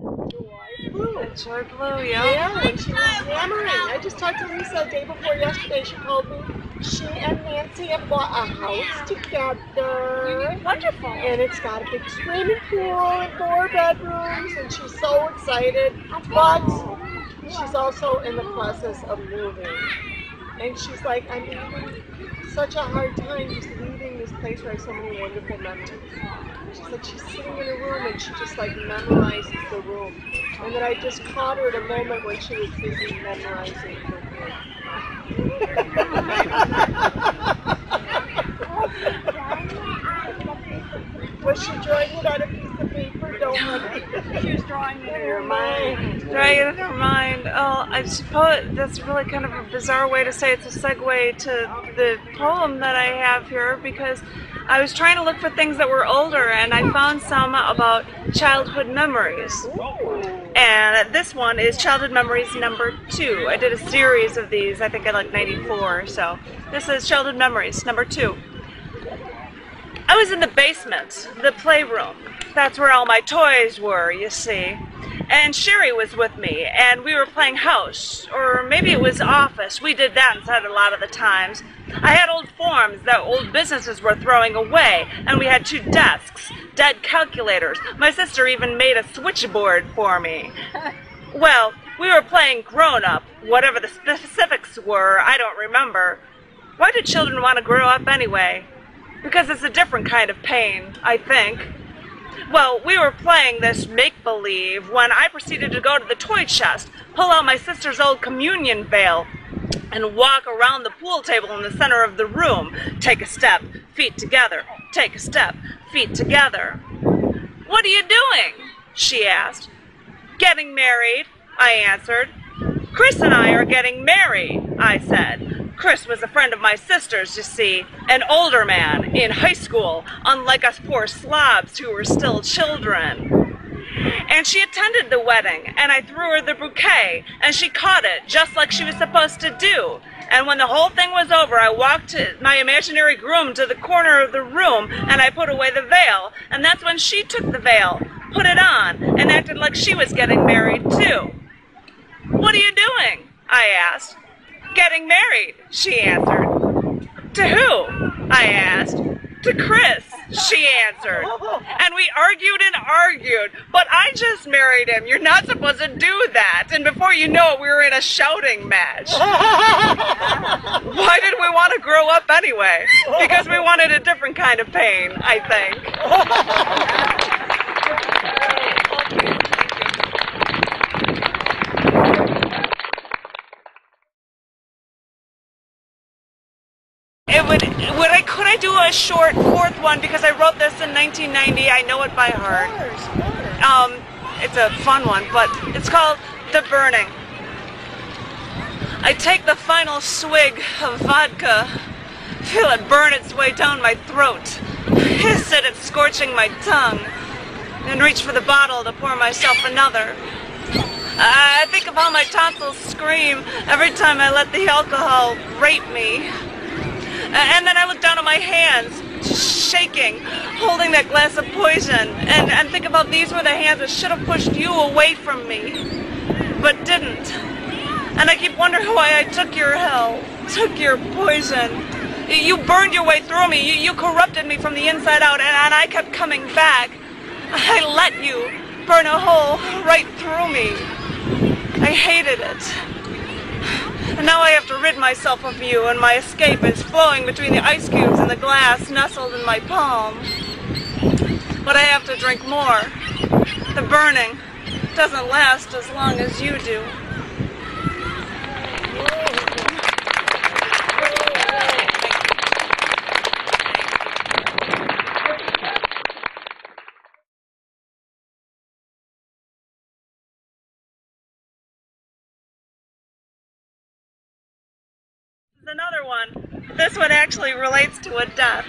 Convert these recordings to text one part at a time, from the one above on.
Blue. Joy Blue, yeah. Yeah, when she was yammering. I just talked to Lisa the day before yesterday. She told me she and Nancy have bought a house together. Wonderful. And it's got a big swimming pool and 4 bedrooms, and she's so excited. But she's also in the process of moving. And she's like, I'm having such a hard time just leaving this place where I have so many wonderful memories. She's like, she's sitting in a room and she just like memorizes the room. And then I just caught her at a moment when she was busy memorizing her room. Was she drawing it on a piece of paper? Don't let it. She was drawing it in her mind. Drawing it in her mind. Oh, I suppose that's really kind of a bizarre way to say it's a segue to the poem that I have here, because I was trying to look for things that were older, and I found some about childhood memories. And this one is Childhood Memories number 2. I did a series of these, I think in like 94, so this is Childhood Memories number 2. I was in the basement, the playroom. That's where all my toys were, you see. And Sherry was with me, and we were playing house, or maybe it was office. We did that inside a lot of the times. I had old forms that old businesses were throwing away, and we had 2 desks, dead calculators. My sister even made a switchboard for me. Well, we were playing grown-up. Whatever the specifics were, I don't remember. Why do children want to grow up anyway? Because it's a different kind of pain, I think. Well, we were playing this make-believe when I proceeded to go to the toy chest, pull out my sister's old communion veil, and walk around the pool table in the center of the room. Take a step, feet together. Take a step, feet together. What are you doing? She asked. Getting married, I answered. Chris and I are getting married, I said. Chris was a friend of my sister's, you see, an older man in high school, unlike us poor slobs who were still children. And she attended the wedding, and I threw her the bouquet, and she caught it just like she was supposed to do. And when the whole thing was over, I walked to my imaginary groom to the corner of the room, and I put away the veil, and that's when she took the veil, put it on, and acted like she was getting married too. What are you doing? I asked. Getting married, she answered. To who? I asked. To Chris, she answered. And we argued and argued, but I just married him. You're not supposed to do that. And before you know it, we were in a shouting match. Why did we want to grow up anyway? Because we wanted a different kind of pain, I think. Could I do a short 4th one, because I wrote this in 1990. I know it by heart. It's a fun one, but it's called The Burning. I take the final swig of vodka, feel it burn its way down my throat, hiss at it scorching my tongue, and reach for the bottle to pour myself another. I think of how my tonsils scream every time I let the alcohol rape me. And then I look down at my hands, shaking, holding that glass of poison, and think about these were the hands that should have pushed you away from me, but didn't. And I keep wondering why I took your hell, took your poison. You burned your way through me, you corrupted me from the inside out, and I kept coming back. I let you burn a hole right through me. I hated it. And now I have to rid myself of you, and my escape is flowing between the ice cubes and the glass nestled in my palm. But I have to drink more. The burning doesn't last as long as you do. Another one. This one actually relates to a death.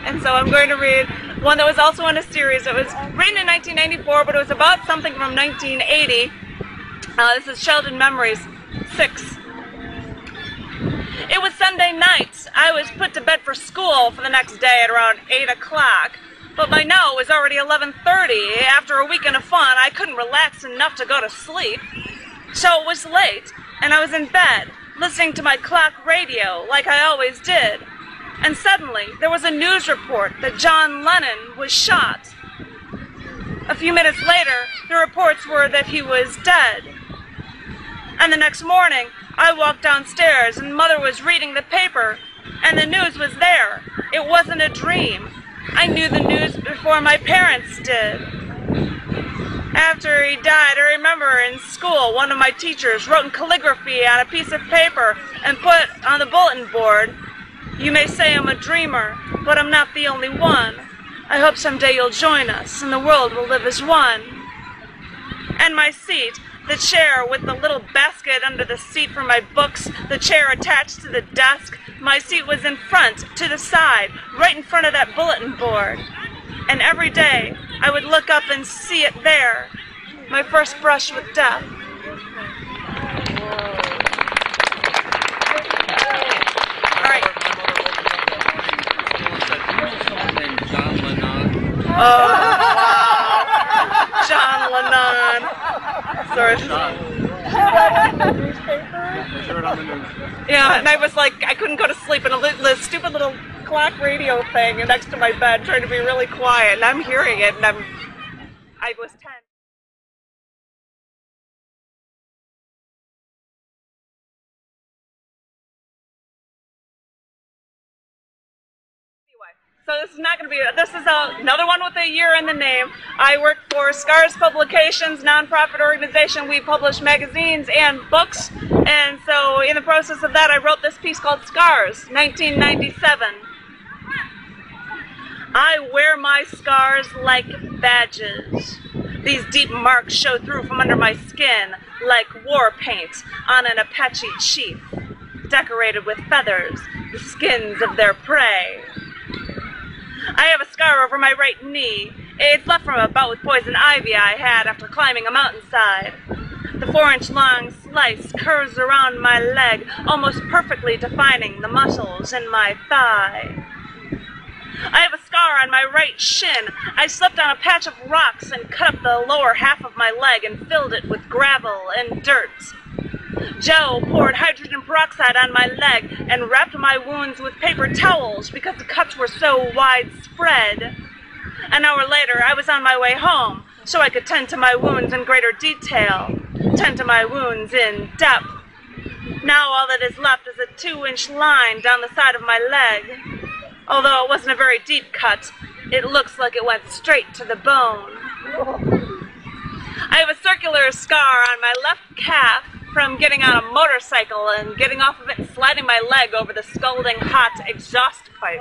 And so I'm going to read one that was also in a series. It was written in 1994, but it was about something from 1980. This is Childhood Memories 6. It was Sunday night. I was put to bed for school for the next day at around 8 o'clock. But by now it was already 11:30. After a weekend of fun, I couldn't relax enough to go to sleep. So it was late, and I was in bed, listening to my clock radio like I always did. And suddenly, there was a news report that John Lennon was shot. A few minutes later, the reports were that he was dead. And the next morning, I walked downstairs and Mother was reading the paper, and the news was there. It wasn't a dream. I knew the news before my parents did. After he died, I remember in school, one of my teachers wrote in calligraphy on a piece of paper and put on the bulletin board, "You may say I'm a dreamer, but I'm not the only one. I hope someday you'll join us and the world will live as one." And my seat, the chair with the little basket under the seat for my books, the chair attached to the desk, my seat was in front, to the side, right in front of that bulletin board. And every day, I would look up and see it there, my first brush with death. All right. Oh, John Lennon. Sorry. Yeah, and I was like, I couldn't go to sleep, and the stupid little clock radio thing next to my bed, trying to be really quiet, and I'm hearing it, and I was 10. So this is not going to be, this is another one with a year in the name. I work for Scars Publications, nonprofit organization. We publish magazines and books. And so in the process of that, I wrote this piece called Scars, 1997. I wear my scars like badges. These deep marks show through from under my skin like war paint on an Apache chief, decorated with feathers, the skins of their prey. I have a scar over my right knee. It's left from a bout with poison ivy I had after climbing a mountainside. The 4-inch long slice curves around my leg, almost perfectly defining the muscles in my thigh. I have a scar on my right shin. I slipped on a patch of rocks and cut up the lower half of my leg and filled it with gravel and dirt. Joe poured hydrogen peroxide on my leg and wrapped my wounds with paper towels because the cuts were so widespread. An hour later, I was on my way home so I could tend to my wounds in greater detail, tend to my wounds in depth. Now all that is left is a 2-inch line down the side of my leg. Although it wasn't a very deep cut, it looks like it went straight to the bone. I have a circular scar on my left calf from getting on a motorcycle and getting off of it and sliding my leg over the scalding hot exhaust pipe.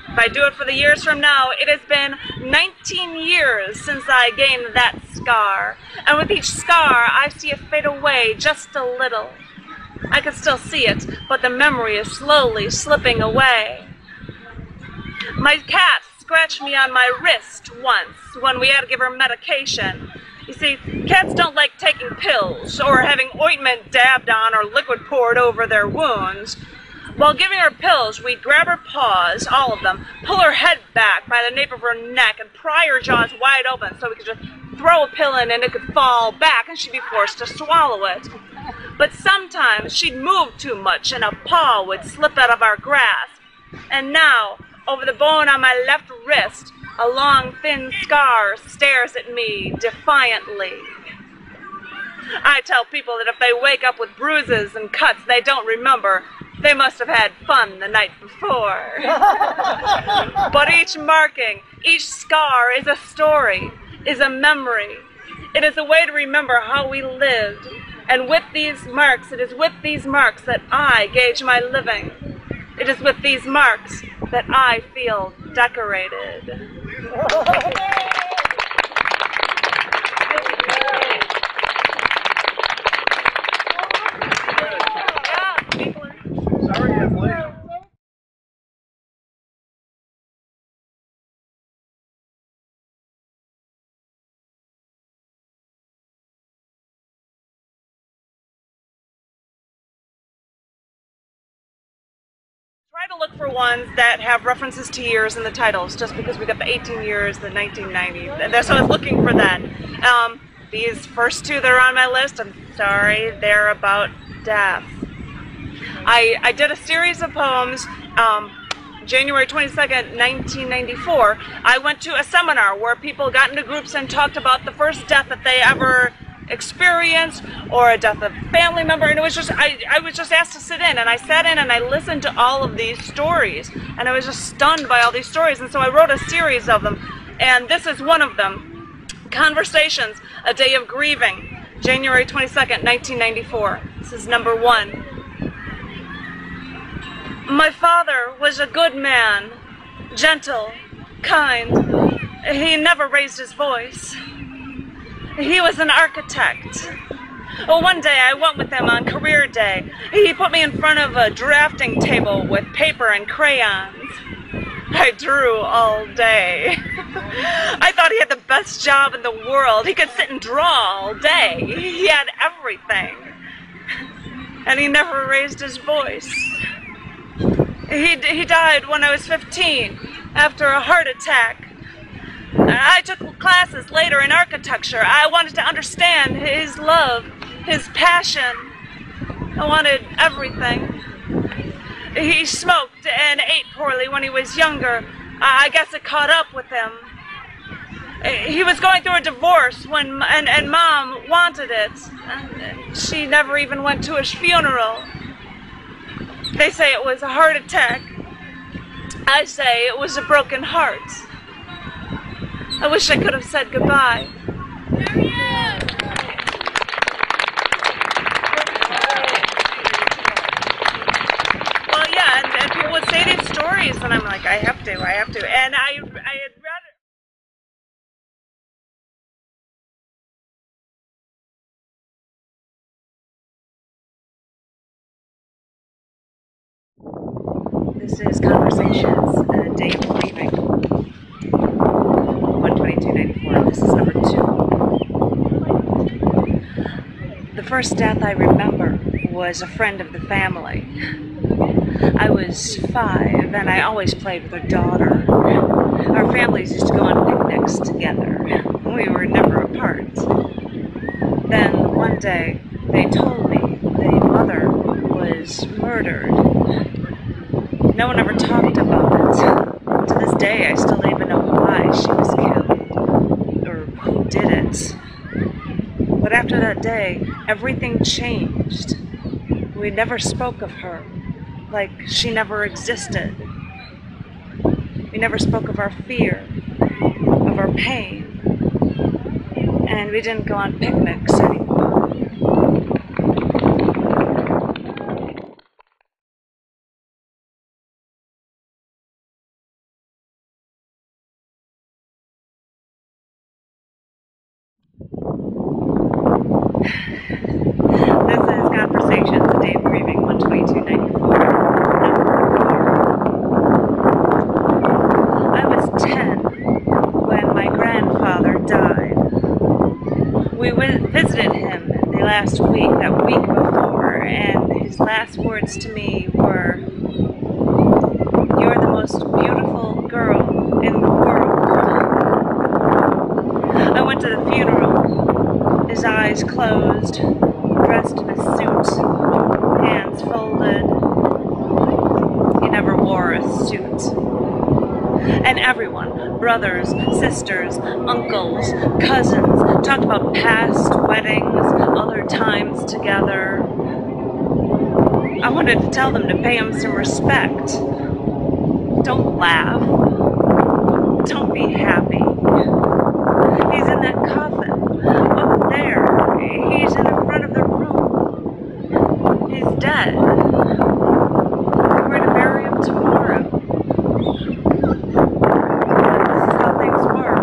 If I do it for the years from now, it has been 19 years since I gained that scar. And with each scar, I see it fade away just a little. I can still see it, but the memory is slowly slipping away. My cat scratched me on my wrist once when we had to give her medication. You see, cats don't like taking pills or having ointment dabbed on or liquid poured over their wounds. While giving her pills, we'd grab her paws, all of them, pull her head back by the nape of her neck and pry her jaws wide open so we could just throw a pill in and it could fall back and she'd be forced to swallow it. But sometimes she'd move too much and a paw would slip out of our grasp. And now, over the bone on my left wrist, a long, thin scar stares at me defiantly. I tell people that if they wake up with bruises and cuts they don't remember, they must have had fun the night before. But each marking, each scar is a story, is a memory. It is a way to remember how we lived. And with these marks, it is with these marks that I gauge my living. It is with these marks that I feel decorated. try to look for ones that have references to years in the titles, just because we got the 18 years, the 1990, so I was looking for that. These first two that are on my list, I'm sorry, they're about death. I did a series of poems, January 22nd, 1994. I went to a seminar where people got into groups and talked about the first death that they ever experienced, or a death of a family member, and it was just, I was just asked to sit in, and I sat in and I listened to all of these stories, and I was just stunned by all these stories, and so I wrote a series of them, and this is one of them. Conversations, A Day of Grieving, January 22nd, 1994. This is number 1. My father was a good man, gentle, kind. He never raised his voice. He was an architect. Well, one day I went with him on career day. He put me in front of a drafting table with paper and crayons. I drew all day. I thought he had the best job in the world. He could sit and draw all day. He had everything. And he never raised his voice. He died when I was 15 after a heart attack. I took classes later in architecture. I wanted to understand his love, his passion. I wanted everything. He smoked and ate poorly when he was younger. I guess it caught up with him. He was going through a divorce when, and Mom wanted it. She never even went to his funeral. They say it was a heart attack. I say it was a broken heart. I wish I could have said goodbye. Well, yeah, and people would say these stories, and I'm like, I have to. And I had read it. This is Conversations, A Day of Grieving. 12294. This is number 2. The first death I remember was a friend of the family. I was 5 and I always played with her daughter. Our families used to go on picnics together. We were never apart. Then one day they told me the mother was murdered. No one ever talked about it. To this day I still don't even know why she was killed, or who did it. But after that day, everything changed. We never spoke of her, like she never existed. We never spoke of our fear, of our pain, and we didn't go on picnics anymore. This is Conversations, A Day of Grieving, 12294. I was 10 when my grandfather died. We visited him the last week, that week before, and his last words to me were, "You're the most beautiful girl in the world." I went to the funeral, his eyes closed, dressed in a suit, hands folded. He never wore a suit. And everyone, brothers, sisters, uncles, cousins, talked about past weddings, other times together. I wanted to tell them to pay him some respect. Don't laugh. Don't be happy. He's in that coffin, up there. He's in the front of the room. He's dead. We're going to bury him tomorrow. This is how things were.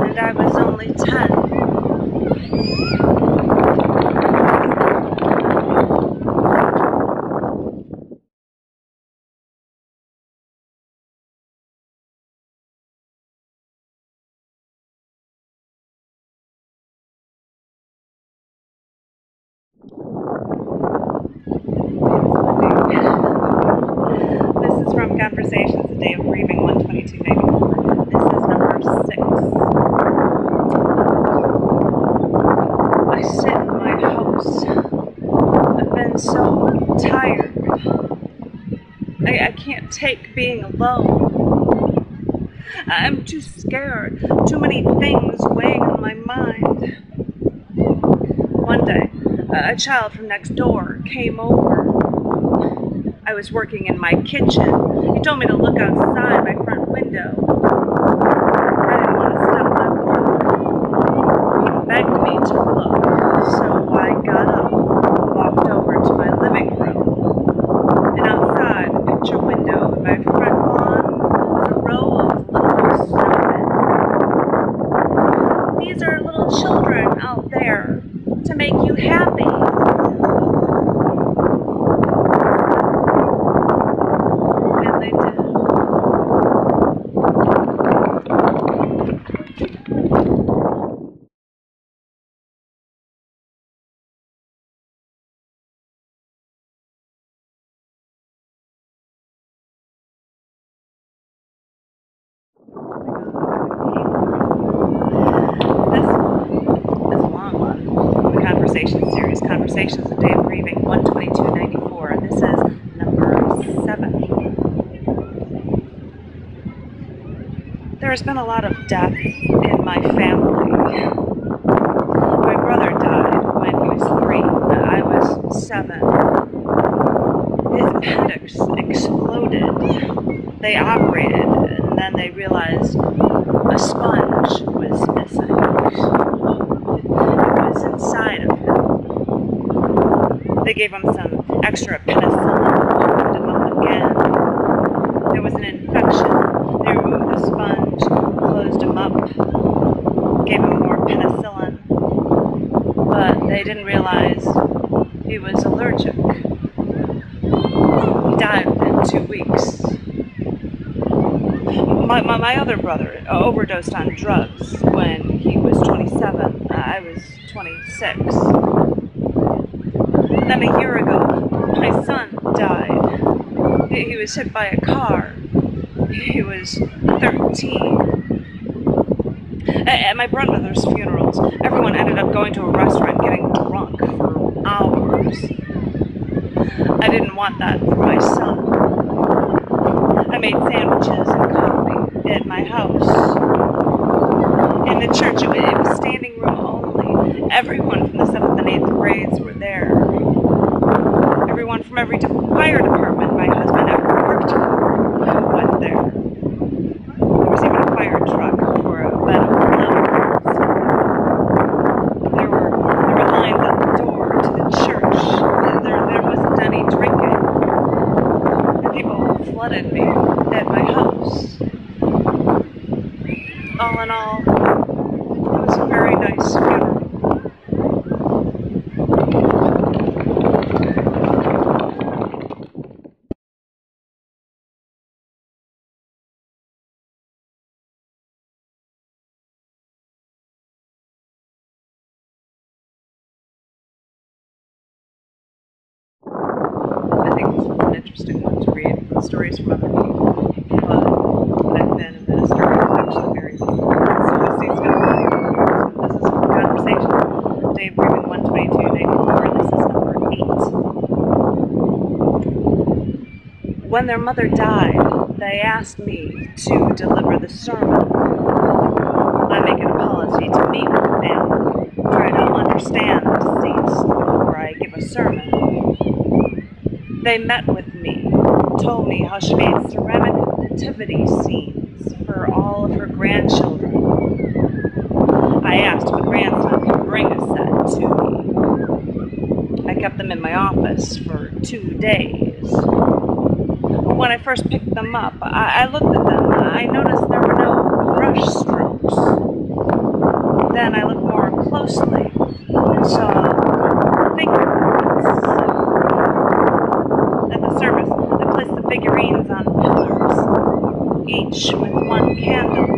And I was only 10. tired. I can't take being alone. I'm too scared. Too many things weighing on my mind. One day, a child from next door came over. I was working in my kitchen. He told me to look outside my front window. I didn't want to stop my work. He begged me to look, so I got up, walked over to my living room, and outside the picture window in my front lawn was a row of little snowmen. These are little children out there to make you happy. And they did. This is a long one. The Conversation series, Conversations, A Day of Grieving, 12294. This is number 7. There has been a lot of death in my family. My brother died when he was 3. I was 7. His appendix exploded. They operated, and then they realized a sponge was missing. It was inside of him. They gave him some extra penicillin, opened him up again. There was an infection. They removed the sponge, closed him up, gave him more penicillin, but they didn't realize he was allergic. He died within 2 weeks. My other brother overdosed on drugs when he was 27. I was 26. Then a year ago, my son died. He was hit by a car. He was 13. At my grandmother's funerals, everyone ended up going to a restaurant getting drunk for hours. I didn't want that for my son. I made sandwiches and coffee at my house. In the church, it was standing room only. Everyone from the 7th and 8th grades were there. Everyone from every fire department my husband ever worked for went there. There was even a fire truck for a bed of lemons. There were lines at the door to the church. There wasn't any drinking. And people flooded me at my house. All in all, it was a very nice funeral. I think this was an interesting one to read, stories from other people, but I've been a minister and actually married people. So this is Conversation, Day of Grieving, 12294, and this is number 8. When their mother died, they asked me to deliver the sermon. I make an apology to meet with the family, try to understand the deceased before I give a sermon. They met with me, told me how she made ceramic nativity scenes for all of her grandchildren. I asked if a grandson could bring a set to me. I kept them in my office for 2 days. When I first picked them up, I looked at them. I noticed there were no brush strokes. Then I looked more closely and saw fingerprints. At the service, I placed the figurines on pillars, each with one candle,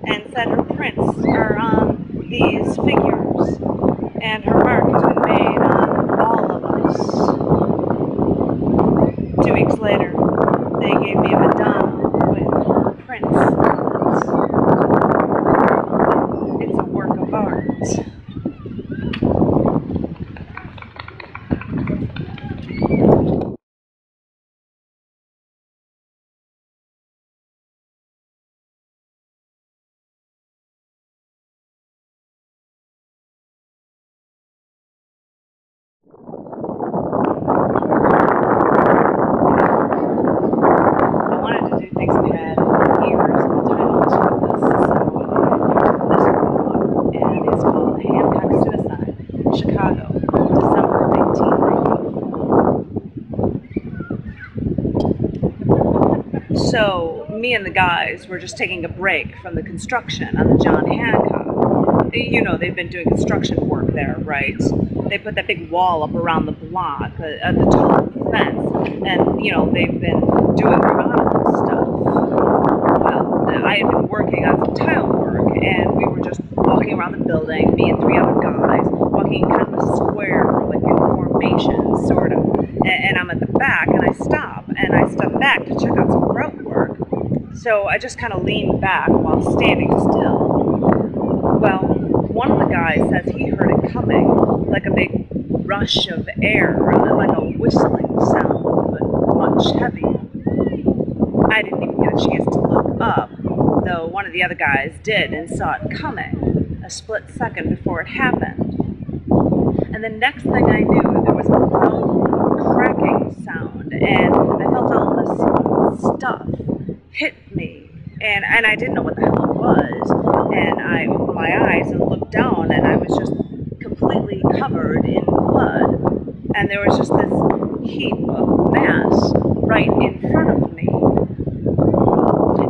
and said her prints are on these figures, and her mark has been made on all of us. 2 weeks later, they gave me a Madonna with her prints on it. It's a work of art. So me and the guys were just taking a break from the construction on the John Hancock. You know, they've been doing construction work there, right? They put that big wall up around the block at the top of the fence, and, you know, they've been doing remodeling stuff. Well, I had been working on some tile work, and we were just walking around the building, me and 3 other guys, walking in kind of a square, like in formation, sort of. And I'm at the back, and I stop back to check out some road work. So I just kind of leaned back while standing still. Well, one of the guys says he heard it coming, like a big rush of air, like a whistling sound, but much heavier. I didn't even get a chance to look up, though one of the other guys did and saw it coming, a split second before it happened. And the next thing I knew, there was a loud cracking sound, and I felt all this stuff hit me, and I didn't know what the hell it was, and I opened my eyes and looked down, and I was just completely covered in blood, and there was just this heap of mass right in front of me.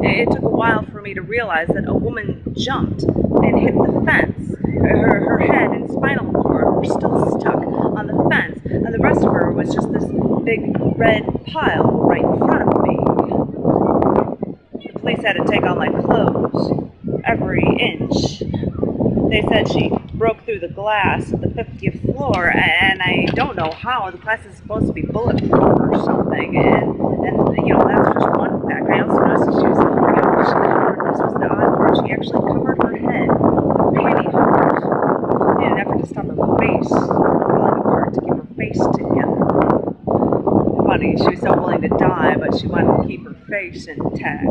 It took a while for me to realize that a woman jumped and hit the fence. Her head and spinal cord were still stuck on the fence, and the rest of her was just this big red pile right in front of me. The police had to take all my clothes, every inch. They said she broke through the glass at the 50th floor, and I don't know how. The glass is supposed to be bulletproof or something, and you know, that's just one fact. I also noticed she was, you know, this was the odd part, she actually covered her head with pantyhose in an effort to stop her face falling apart, to keep her face together. Funny, she was so willing to die, but she wanted to keep her face intact.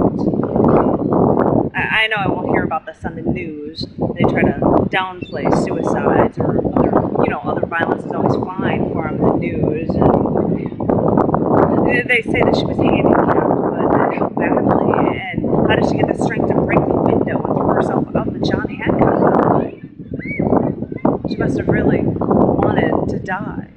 I know I won't hear about this on the news. They try to downplay suicides or other, you know, other violence is always fine for them in the news. And they say that she was handicapped, but how badly? And how did she get the strength to break the window and throw herself out the John Hancock? She must have really wanted to die.